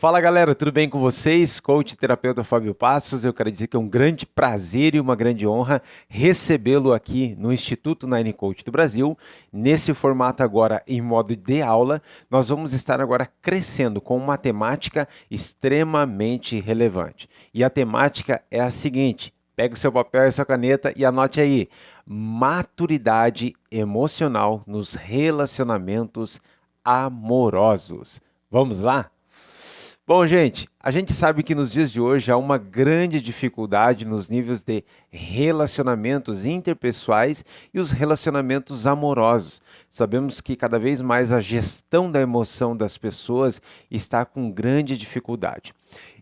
Fala galera, tudo bem com vocês? Coach e terapeuta Fábio Passos. Eu quero dizer que é um grande prazer e uma grande honra recebê-lo aqui no Instituto Nine Coach do Brasil. Nesse formato agora em modo de aula, nós vamos estar agora crescendo com uma temática extremamente relevante. E a temática é a seguinte: pega o seu papel e a sua caneta e anote aí: maturidade emocional nos relacionamentos amorosos. Vamos lá? Bom, gente, a gente sabe que nos dias de hoje há uma grande dificuldade nos níveis de relacionamentos interpessoais e os relacionamentos amorosos. Sabemos que cada vez mais a gestão da emoção das pessoas está com grande dificuldade.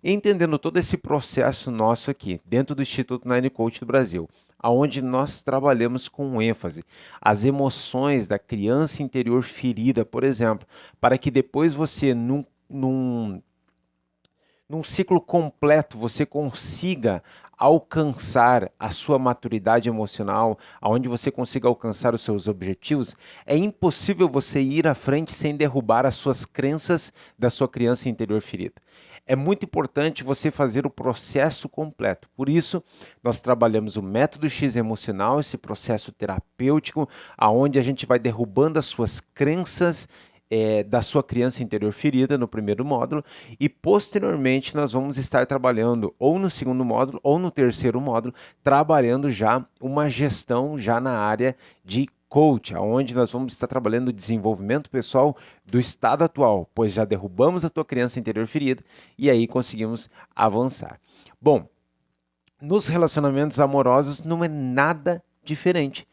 Entendendo todo esse processo nosso aqui, dentro do Instituto Nine Coach do Brasil, aonde nós trabalhamos com ênfase as emoções da criança interior ferida, por exemplo, para que depois você, num ciclo completo, você consiga alcançar a sua maturidade emocional, aonde você consiga alcançar os seus objetivos, é impossível você ir à frente sem derrubar as suas crenças da sua criança interior ferida. É muito importante você fazer o processo completo. Por isso, nós trabalhamos o método X emocional, esse processo terapêutico, aonde a gente vai derrubando as suas crenças da sua criança interior ferida no primeiro módulo e posteriormente nós vamos estar trabalhando ou no segundo módulo ou no terceiro módulo, trabalhando já uma gestão já na área de coach, onde nós vamos estar trabalhando o desenvolvimento pessoal do estado atual, pois já derrubamos a tua criança interior ferida e aí conseguimos avançar. Bom, nos relacionamentos amorosos não é nada diferente.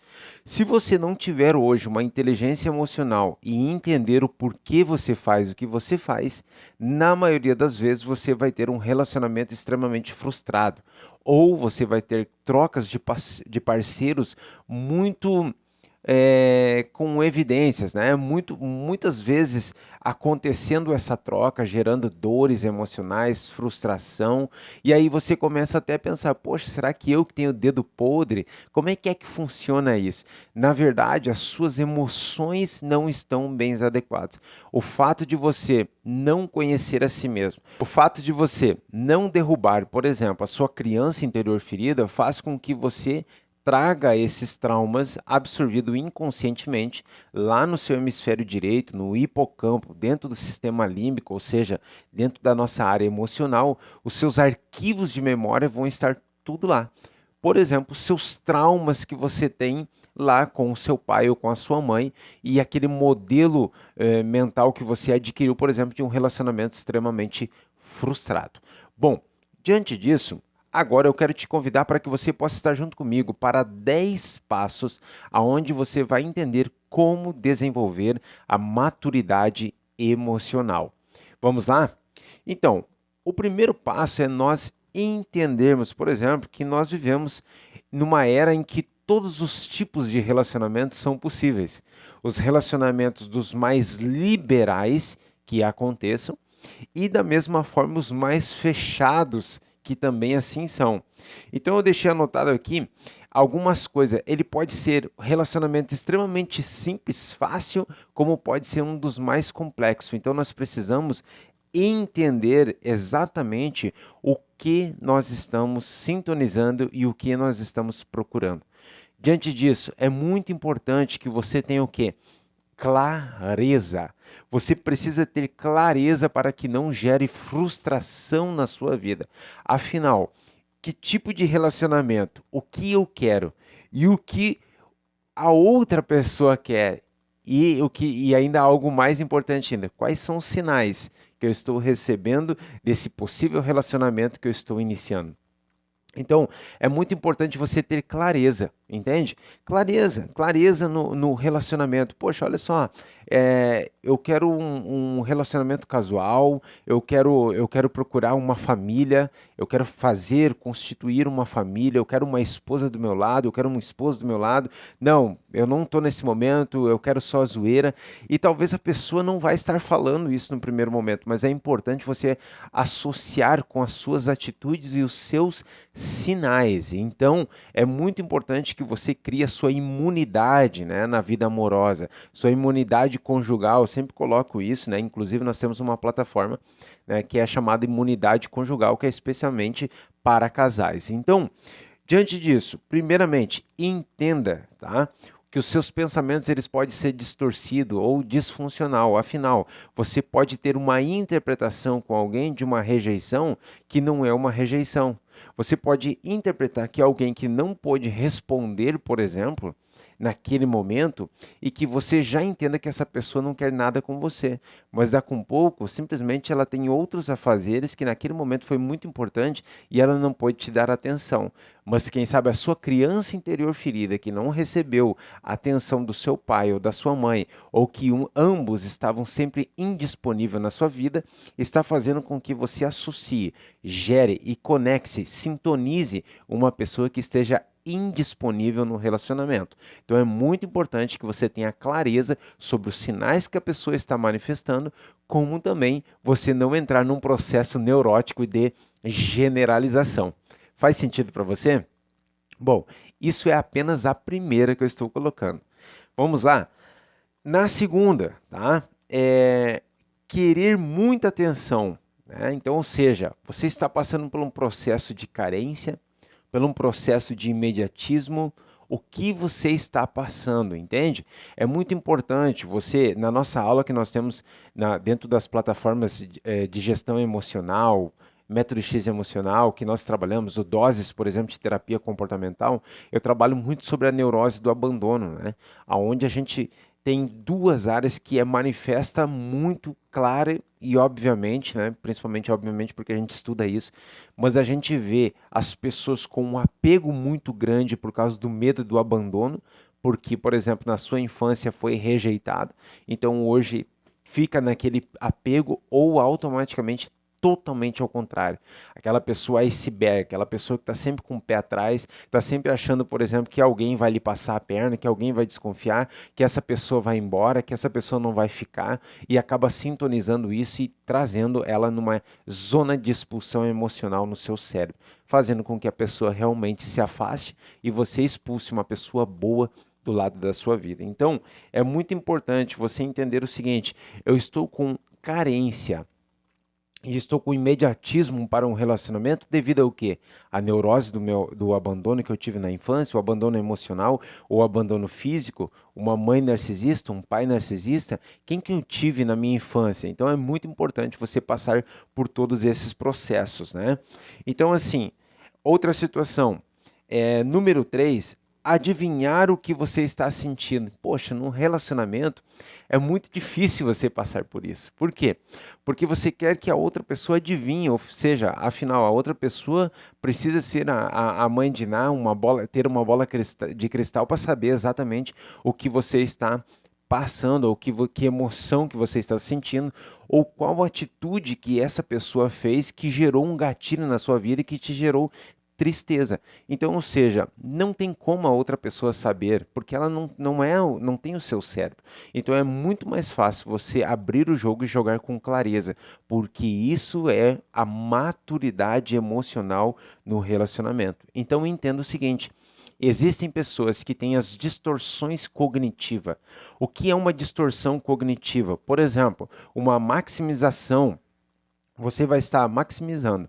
Se você não tiver hoje uma inteligência emocional e entender o porquê você faz o que você faz, na maioria das vezes você vai ter um relacionamento extremamente frustrado. Ou você vai ter trocas de parceiros muito com evidências, né? Muitas vezes acontecendo essa troca, gerando dores emocionais, frustração, e aí você começa até a pensar, poxa, será que eu que tenho o dedo podre? Como é que funciona isso? Na verdade, as suas emoções não estão bem adequadas. O fato de você não conhecer a si mesmo, o fato de você não derrubar, por exemplo, a sua criança interior ferida, faz com que você traga esses traumas absorvidos inconscientemente lá no seu hemisfério direito, no hipocampo, dentro do sistema límbico, ou seja, dentro da nossa área emocional, os seus arquivos de memória vão estar tudo lá. Por exemplo, seus traumas que você tem lá com o seu pai ou com a sua mãe e aquele modelo mental que você adquiriu, por exemplo, de um relacionamento extremamente frustrado. Bom, diante disso, agora eu quero te convidar para que você possa estar junto comigo para 10 passos aonde você vai entender como desenvolver a maturidade emocional. Vamos lá? Então, o primeiro passo é nós entendermos, por exemplo, que nós vivemos numa era em que todos os tipos de relacionamentos são possíveis. Os relacionamentos dos mais liberais que aconteçam e da mesma forma os mais fechados que também assim são. Então eu deixei anotado aqui algumas coisas. Ele pode ser um relacionamento extremamente simples, fácil, como pode ser um dos mais complexos. Então nós precisamos entender exatamente o que nós estamos sintonizando e o que nós estamos procurando. Diante disso, é muito importante que você tenha o quê? Clareza. Você precisa ter clareza para que não gere frustração na sua vida. Afinal, que tipo de relacionamento, o que eu quero e o que a outra pessoa quer e ainda algo mais importante ainda, quais são os sinais que eu estou recebendo desse possível relacionamento que eu estou iniciando? Então, é muito importante você ter clareza, entende? Clareza no relacionamento. Poxa, olha só, eu quero um relacionamento casual, eu quero procurar uma família, eu quero constituir uma família, eu quero uma esposa do meu lado, eu quero um esposo do meu lado. Não, eu não estou nesse momento, eu quero só a zoeira. E talvez a pessoa não vai estar falando isso no primeiro momento, mas é importante você associar com as suas atitudes e os seus sinais. Então, é muito importante que você crie a sua imunidade, né, na vida amorosa, sua imunidade conjugal. Eu sempre coloco isso, né? Inclusive, nós temos uma plataforma, né, que é chamada Imunidade Conjugal, que é especialmente para casais. Então, diante disso, primeiramente, entenda, tá? Que os seus pensamentos eles podem ser distorcidos ou disfuncional. Afinal, você pode ter uma interpretação com alguém de uma rejeição que não é uma rejeição. Você pode interpretar que alguém que não pôde responder, por exemplo, naquele momento, e que você já entenda que essa pessoa não quer nada com você. Mas daqui a um pouco, simplesmente ela tem outros afazeres que naquele momento foi muito importante e ela não pôde te dar atenção. Mas quem sabe a sua criança interior ferida, que não recebeu a atenção do seu pai ou da sua mãe, ou que ambos estavam sempre indisponíveis na sua vida, está fazendo com que você associe, gere e conecte, sintonize uma pessoa que esteja indisponível no relacionamento. Então é muito importante que você tenha clareza sobre os sinais que a pessoa está manifestando, como também você não entrar num processo neurótico de generalização. Faz sentido para você? Bom, isso é apenas a primeira que eu estou colocando. Vamos lá? Na segunda, tá? Querer muita atenção, né? Então, ou seja, você está passando por um processo de carência, por um processo de imediatismo, o que você está passando, entende? É muito importante você, na nossa aula que nós temos dentro das plataformas de gestão emocional, método X emocional, que nós trabalhamos, o Doses, por exemplo, de terapia comportamental, eu trabalho muito sobre a neurose do abandono, né? Onde a gente tem duas áreas que é manifesta muito clara e obviamente, né, principalmente obviamente porque a gente estuda isso, mas a gente vê as pessoas com um apego muito grande por causa do medo do abandono, porque, por exemplo, na sua infância foi rejeitado, então hoje fica naquele apego ou automaticamente totalmente ao contrário. Aquela pessoa iceberg, aquela pessoa que está sempre com o pé atrás, está sempre achando, por exemplo, que alguém vai lhe passar a perna, que alguém vai desconfiar, que essa pessoa vai embora, que essa pessoa não vai ficar, e acaba sintonizando isso e trazendo ela numa zona de expulsão emocional no seu cérebro, fazendo com que a pessoa realmente se afaste e você expulse uma pessoa boa do lado da sua vida. Então, é muito importante você entender o seguinte: eu estou com carência e estou com imediatismo para um relacionamento devido ao quê? A neurose do abandono que eu tive na infância, o abandono emocional, o abandono físico, uma mãe narcisista, um pai narcisista, quem que eu tive na minha infância? Então é muito importante você passar por todos esses processos, né? Então assim, outra situação, número 3, adivinhar o que você está sentindo. Poxa, num relacionamento é muito difícil você passar por isso. Por quê? Porque você quer que a outra pessoa adivinhe, ou seja, afinal, a outra pessoa precisa ser a mãe de Ná, ter uma bola de cristal para saber exatamente o que você está passando, ou que emoção que você está sentindo, ou qual atitude que essa pessoa fez que gerou um gatilho na sua vida e que te gerou tristeza. Então, ou seja, não tem como a outra pessoa saber, porque ela não tem o seu cérebro. Então é muito mais fácil você abrir o jogo e jogar com clareza, porque isso é a maturidade emocional no relacionamento. Então entenda o seguinte: existem pessoas que têm as distorções cognitivas. O que é uma distorção cognitiva? Por exemplo, uma maximização. Você vai estar maximizando,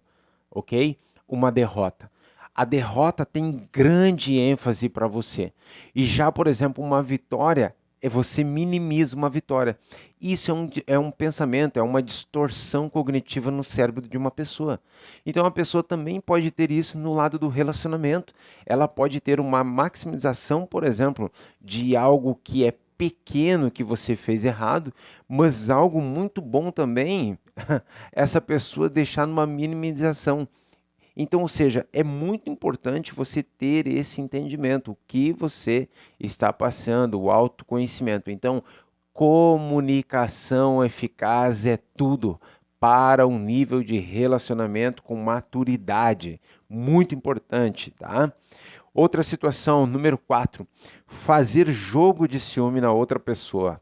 ok? Uma derrota. A derrota tem grande ênfase para você. E já, por exemplo, uma vitória, você minimiza uma vitória. Isso é um pensamento, é uma distorção cognitiva no cérebro de uma pessoa. Então, a pessoa também pode ter isso no lado do relacionamento. Ela pode ter uma maximização, por exemplo, de algo que é pequeno que você fez errado, mas algo muito bom também, essa pessoa deixar numa minimização. Então, ou seja, é muito importante você ter esse entendimento, o que você está passando, o autoconhecimento. Então, comunicação eficaz é tudo para um nível de relacionamento com maturidade. Muito importante, tá? Outra situação, número 4, fazer jogo de ciúme na outra pessoa.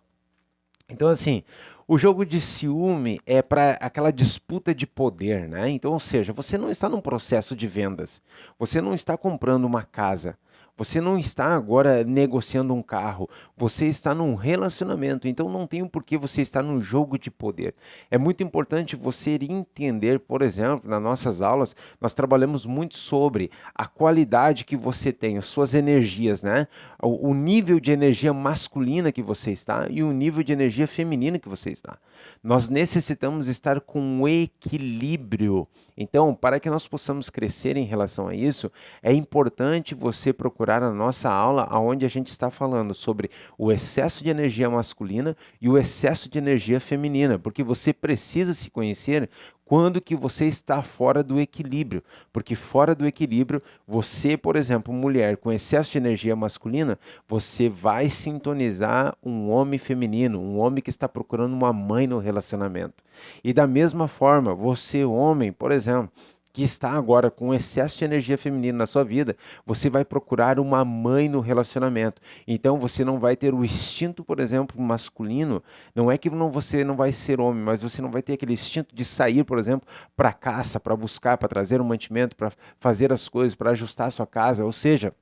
Então, assim, O jogo de ciúme é para aquela disputa de poder, né? Então, ou seja, você não está num processo de vendas, você não está comprando uma casa, você não está agora negociando um carro, você está num relacionamento, então não tem o porquê você estar num jogo de poder. É muito importante você entender, por exemplo, nas nossas aulas, nós trabalhamos muito sobre a qualidade que você tem, as suas energias, né? O nível de energia masculina que você está e o nível de energia feminina que você está. Nós necessitamos estar com um equilíbrio. Então, para que nós possamos crescer em relação a isso, é importante você procurar a nossa aula onde a gente está falando sobre o excesso de energia masculina e o excesso de energia feminina, porque você precisa se conhecer quando que você está fora do equilíbrio, porque fora do equilíbrio, você, por exemplo, mulher com excesso de energia masculina, você vai sintonizar um homem feminino, um homem que está procurando uma mãe no relacionamento. E da mesma forma, você, homem, por exemplo, que está agora com excesso de energia feminina na sua vida, você vai procurar uma mãe no relacionamento. Então você não vai ter o instinto, por exemplo, masculino. Não é que você não vai ser homem, mas você não vai ter aquele instinto de sair, por exemplo, para caça, para buscar, para trazer um mantimento, para fazer as coisas, para ajustar a sua casa. Ou seja,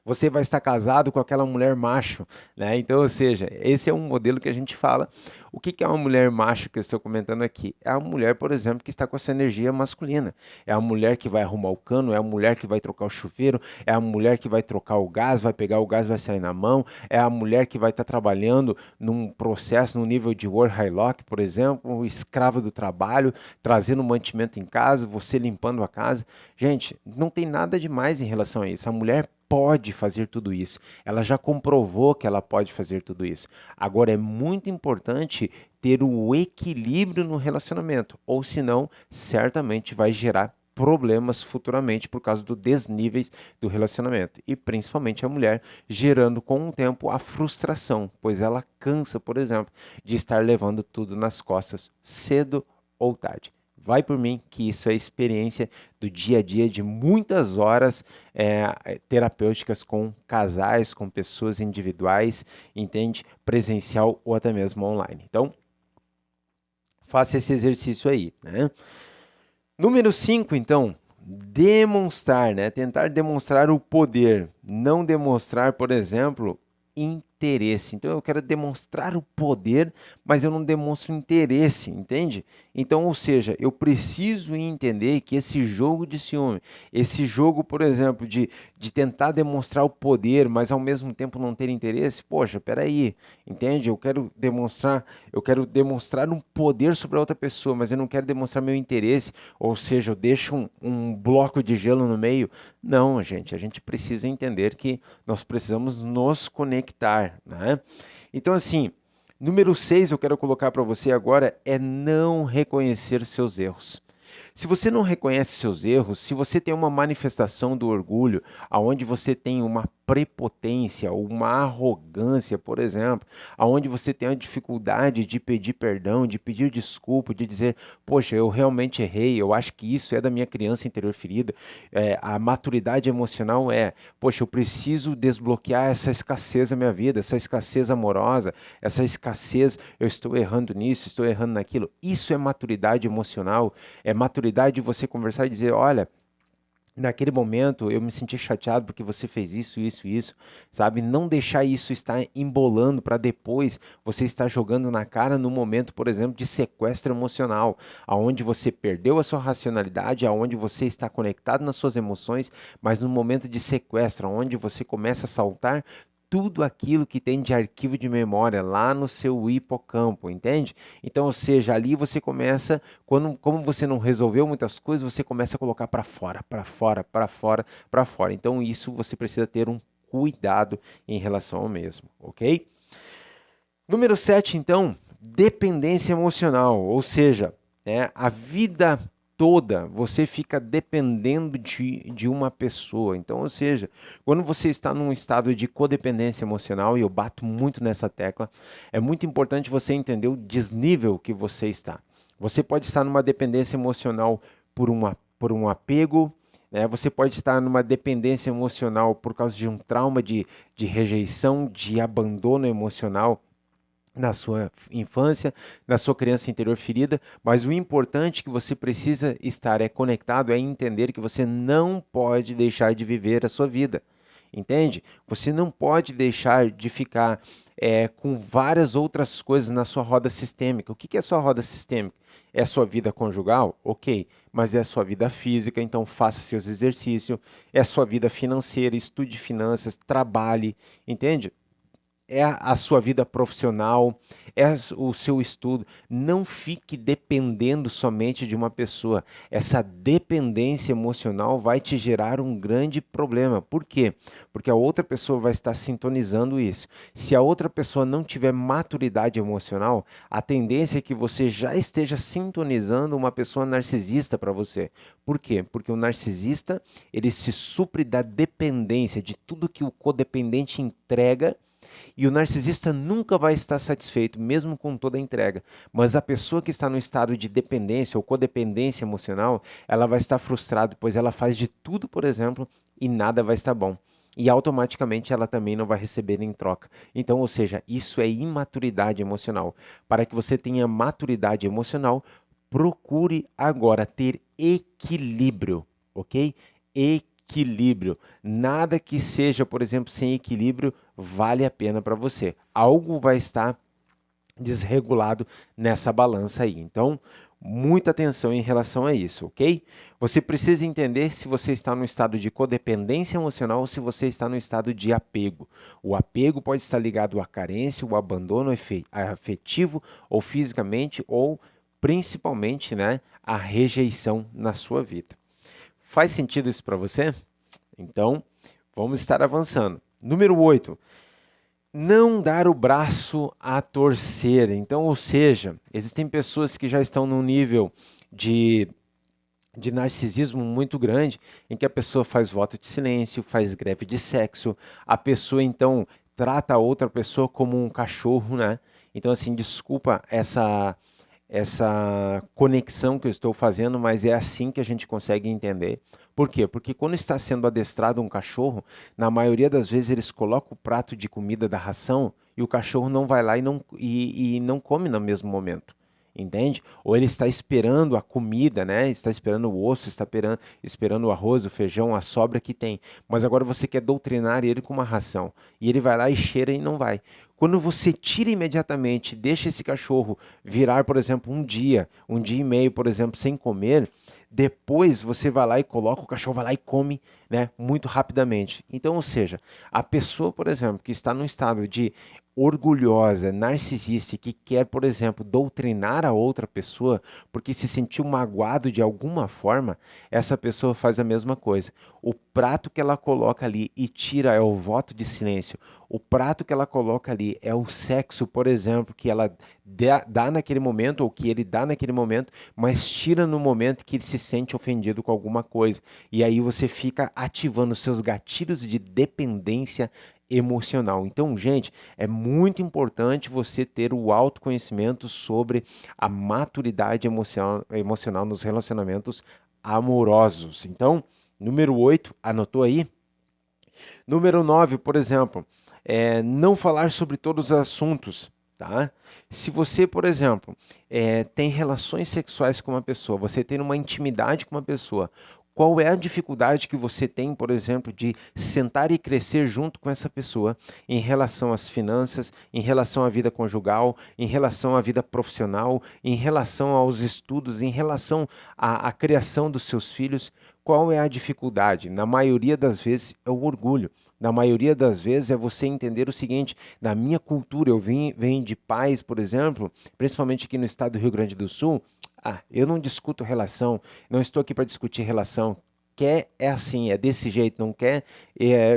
você vai estar casado com aquela mulher macho, né? Então, ou seja, esse é um modelo que a gente fala. O que que é uma mulher macho que eu estou comentando aqui? É a mulher, por exemplo, que está com essa energia masculina. É a mulher que vai arrumar o cano, é a mulher que vai trocar o chuveiro, é a mulher que vai trocar o gás, vai pegar o gás, vai sair na mão, é a mulher que vai estar trabalhando num processo, num nível de work high lock, por exemplo, escrava do trabalho, trazendo mantimento em casa, você limpando a casa. Gente, não tem nada demais em relação a isso. A mulher pode fazer tudo isso. Ela já comprovou que ela pode fazer tudo isso. Agora é muito importante ter o equilíbrio no relacionamento, ou senão certamente vai gerar problemas futuramente por causa do desníveis do relacionamento e principalmente a mulher gerando com o tempo a frustração, pois ela cansa, por exemplo, de estar levando tudo nas costas cedo ou tarde. Vai por mim que isso é experiência do dia a dia de muitas horas terapêuticas com casais, com pessoas individuais, entende? Presencial ou até mesmo online. Então, faça esse exercício aí, né? Número 5, então, demonstrar, né? Tentar demonstrar o poder, não demonstrar, por exemplo, interesse. Então eu quero demonstrar o poder, mas eu não demonstro interesse, entende? Então, ou seja, eu preciso entender que esse jogo de ciúme, esse jogo, por exemplo, de tentar demonstrar o poder, mas ao mesmo tempo não ter interesse, poxa, peraí, entende? Eu quero demonstrar um poder sobre a outra pessoa, mas eu não quero demonstrar meu interesse, ou seja, eu deixo um bloco de gelo no meio. Não, gente, a gente precisa entender que nós precisamos nos conectar, né? Então, assim, número 6 eu quero colocar para você agora é não reconhecer seus erros. Se você não reconhece seus erros, se você tem uma manifestação do orgulho, aonde você tem uma prepotência ou uma arrogância, por exemplo, aonde você tem a dificuldade de pedir perdão, de pedir desculpa, de dizer, poxa, eu realmente errei, eu acho que isso é da minha criança interior ferida. A maturidade emocional é, poxa, eu preciso desbloquear essa escassez da minha vida, essa escassez amorosa, essa escassez, eu estou errando nisso, estou errando naquilo. Isso é maturidade emocional, é maturidade de você conversar e dizer, olha, naquele momento eu me senti chateado porque você fez isso, isso, isso, sabe? Não deixar isso estar embolando para depois você estar jogando na cara no momento, por exemplo, de sequestro emocional, aonde você perdeu a sua racionalidade, aonde você está conectado nas suas emoções, mas no momento de sequestro, onde você começa a saltar tudo aquilo que tem de arquivo de memória lá no seu hipocampo, entende? Então, ou seja, ali você começa, como você não resolveu muitas coisas, você começa a colocar para fora, para fora, para fora, para fora. Então, isso você precisa ter um cuidado em relação ao mesmo, ok? Número 7, então, dependência emocional, ou seja, a vida toda você fica dependendo de uma pessoa. Então, ou seja, quando você está num estado de codependência emocional, e eu bato muito nessa tecla, é muito importante você entender o desnível que você está. Você pode estar numa dependência emocional por um apego, né? Você pode estar numa dependência emocional por causa de um trauma de rejeição, de abandono emocional, na sua infância, na sua criança interior ferida, mas o importante que você precisa estar conectado é entender que você não pode deixar de viver a sua vida. Entende? Você não pode deixar de ficar com várias outras coisas na sua roda sistêmica. O que é a sua roda sistêmica? É a sua vida conjugal? Ok, mas é a sua vida física, então faça seus exercícios. É a sua vida financeira, estude finanças, trabalhe, entende? É a sua vida profissional, o seu estudo. Não fique dependendo somente de uma pessoa. Essa dependência emocional vai te gerar um grande problema. Por quê? Porque a outra pessoa vai estar sintonizando isso. Se a outra pessoa não tiver maturidade emocional, a tendência é que você já esteja sintonizando uma pessoa narcisista para você. Por quê? Porque o narcisista, ele se supre da dependência, de tudo que o codependente entrega, e o narcisista nunca vai estar satisfeito, mesmo com toda a entrega. Mas a pessoa que está no estado de dependência ou codependência emocional, ela vai estar frustrada, pois ela faz de tudo, por exemplo, e nada vai estar bom. E automaticamente ela também não vai receber em troca. Então, ou seja, isso é imaturidade emocional. Para que você tenha maturidade emocional, procure agora ter equilíbrio, ok? Equilíbrio. Nada que seja, por exemplo, sem equilíbrio vale a pena para você. Algo vai estar desregulado nessa balança aí. Então, muita atenção em relação a isso, ok? Você precisa entender se você está no estado de codependência emocional ou se você está no estado de apego. O apego pode estar ligado à carência, o abandono afetivo ou fisicamente ou principalmente, né, a rejeição na sua vida. Faz sentido isso para você? Então, vamos estar avançando. Número 8, não dar o braço a torcer. Então, ou seja, existem pessoas que já estão num nível de, de narcisismo muito grande, em que a pessoa faz voto de silêncio, faz greve de sexo, a pessoa então trata a outra pessoa como um cachorro, né? Então, assim, desculpa essa conexão que eu estou fazendo, mas é assim que a gente consegue entender. Por quê? Porque quando está sendo adestrado um cachorro, na maioria das vezes eles colocam o prato de comida da ração e o cachorro não vai lá e não come no mesmo momento. Entende? Ou ele está esperando a comida, né? Está esperando o osso, está esperando o arroz, o feijão, a sobra que tem. Mas agora você quer doutrinar ele com uma ração. E ele vai lá e cheira e não vai. Quando você tira imediatamente, deixa esse cachorro virar, por exemplo, um dia e meio, por exemplo, sem comer, depois você vai lá e coloca, o cachorro vai lá e come, né, muito rapidamente. Então, ou seja, a pessoa, por exemplo, que está num estado de orgulhosa, narcisista, que quer, por exemplo, doutrinar a outra pessoa porque se sentiu magoado de alguma forma, essa pessoa faz a mesma coisa. O prato que ela coloca ali e tira é o voto de silêncio. O prato que ela coloca ali é o sexo, por exemplo, que ela dá naquele momento ou que ele dá naquele momento, mas tira no momento que ele se sente ofendido com alguma coisa. E aí você fica ativando seus gatilhos de dependência emocional. Então, gente, é muito importante você ter o autoconhecimento sobre a maturidade emocional nos relacionamentos amorosos. Então, número 8, anotou aí? Número 9, por exemplo, não falar sobre todos os assuntos. Tá? Se você, por exemplo, tem relações sexuais com uma pessoa, você tem uma intimidade com uma pessoa, qual é a dificuldade que você tem, por exemplo, de sentar e crescer junto com essa pessoa em relação às finanças, em relação à vida conjugal, em relação à vida profissional, em relação aos estudos, em relação à criação dos seus filhos? Qual é a dificuldade? Na maioria das vezes é o orgulho. Na maioria das vezes é você entender o seguinte: na minha cultura, venho de pais, por exemplo, principalmente aqui no estado do Rio Grande do Sul, eu não discuto relação, não estou aqui para discutir relação. Quer é assim, é desse jeito, não quer,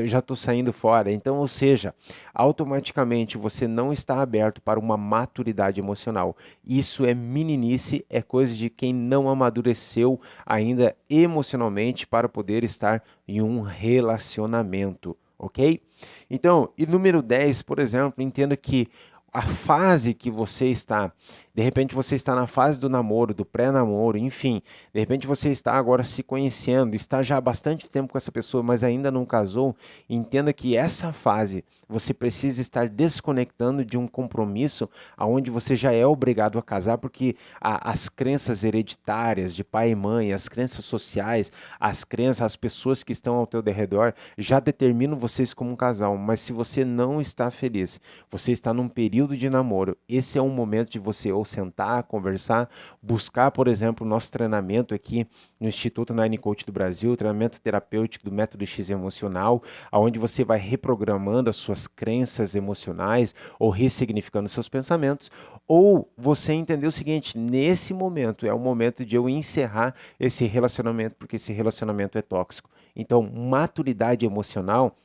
já estou saindo fora. Então, ou seja, automaticamente você não está aberto para uma maturidade emocional. Isso é meninice, é coisa de quem não amadureceu ainda emocionalmente para poder estar em um relacionamento, ok? Então, e número 10, por exemplo, entenda que a fase que você está De repente você está na fase do namoro, do pré-namoro, enfim. De repente você está agora se conhecendo, está já há bastante tempo com essa pessoa, mas ainda não casou. Entenda que essa fase você precisa estar desconectando de um compromisso aonde você já é obrigado a casar, porque as crenças hereditárias de pai e mãe, as crenças sociais, as crenças, as pessoas que estão ao teu derredor já determinam vocês como um casal. Mas se você não está feliz, você está num período de namoro, esse é um momento de você ou sentar, conversar, buscar, por exemplo, o nosso treinamento aqui no Instituto Nine Coach do Brasil, treinamento terapêutico do Método X Emocional, onde você vai reprogramando as suas crenças emocionais ou ressignificando seus pensamentos, ou você entender o seguinte: nesse momento é o momento de eu encerrar esse relacionamento, porque esse relacionamento é tóxico. Então, maturidade emocional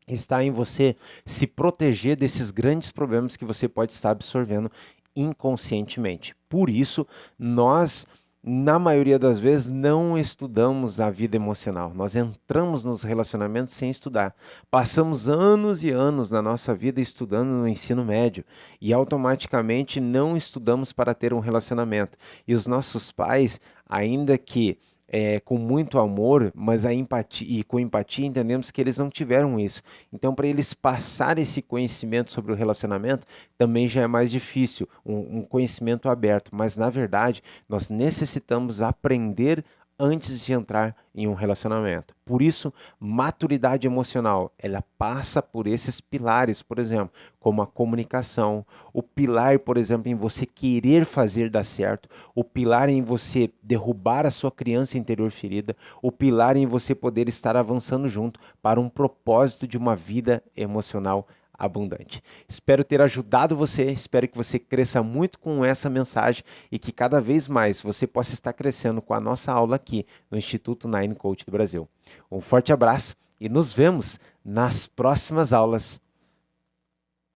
está em você se proteger desses grandes problemas que você pode estar absorvendo inconscientemente. Por isso, nós, na maioria das vezes, não estudamos a vida emocional. Nós entramos nos relacionamentos sem estudar. Passamos anos e anos na nossa vida estudando no ensino médio e automaticamente não estudamos para ter um relacionamento. E os nossos pais, ainda que com muito amor, mas a empatia, e com empatia entendemos que eles não tiveram isso. Então, para eles passar esse conhecimento sobre o relacionamento, também já é mais difícil, um conhecimento aberto. Mas, na verdade, nós necessitamos aprender antes de entrar em um relacionamento. Por isso, maturidade emocional, ela passa por esses pilares, por exemplo, como a comunicação, o pilar, por exemplo, em você querer fazer dar certo, o pilar em você derrubar a sua criança interior ferida, o pilar em você poder estar avançando junto para um propósito de uma vida emocional abundante. Espero ter ajudado você, espero que você cresça muito com essa mensagem e que cada vez mais você possa estar crescendo com a nossa aula aqui no Instituto Nine Coach do Brasil. Um forte abraço e nos vemos nas próximas aulas.